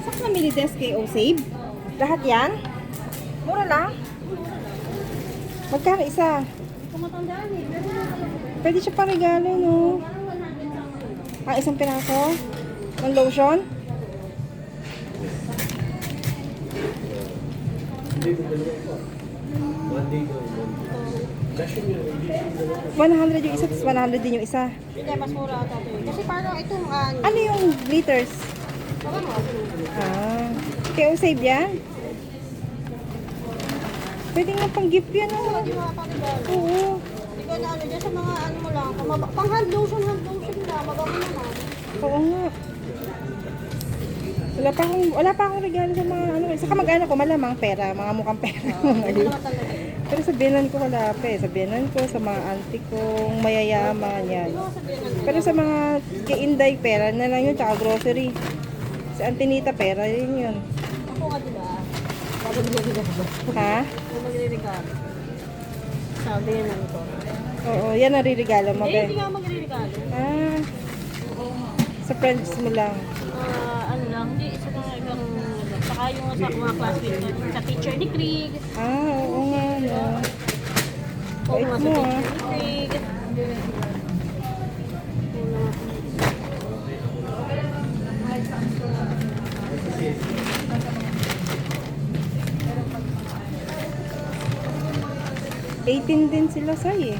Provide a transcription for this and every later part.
Saan namili des kay O-Save? Lahat yan? Mura lang? Magkano isa? Kumatandaan eh. Pero Pwede siya pa regalo, no? Ang isang piraso? Ng lotion? $100 yung isa, tapos $100 din yung isa. hindi, mas mura ata ito eh. Kasi parang itong Ano yung glitters? Baka mo. Ah, kay O-Save yan? Pwede nga pang gift yan, Hindi oh. makapagdalo. Oo. Hindi ko na ano dyan sa mga ano mo lang. Pang hand lotion lang. Mabago naman. Oo nga. Wala pa akong regalo sa mga ano. Saka mag-ano ko, malamang pera, mga mukhang pera. Hindi naman talaga. Pero sa biyanan ko wala pa eh. Sa biyanan ko, sa mga auntie kong mayayaman, yan. Hindi ko sabihin ng Pero sa mga kay Inday, pera na lang yun, tsaka grocery. Si Auntie Nita, pera yun yun. Ako nga diba? Sabi niya Ha? Kung magre-regalo. Sabi niya lang ito. Oo, yan ang ririgalo mo, Hindi be. nga magre-regalo. Ah, sa friends mo lang. Ano lang, hindi isa na ibang saka yung sa mga classmates ko, sa teacher ni Craig. Ah, oo nga, no. O Bait mga sa mo, teacher ah. ni Craig. Yun lang ako. 18 din sila sa'yo eh.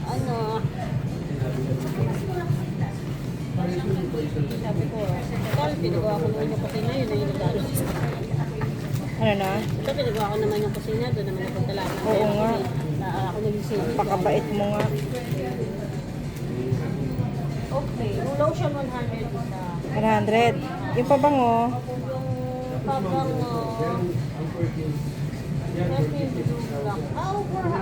Ano? Sabi ko, tol, pinagawa ko naman yung kusina, yun na yung regalo. Ano na? Ito, pinagawa ko naman yung kusina, doon naman napunta lahat ng Oo pera nga. kasi ako nag-save. Pakabait mo nga. Okay, yung lotion 100 isa. 100. Yung pabango, Yung pabango, 50 lang. 400.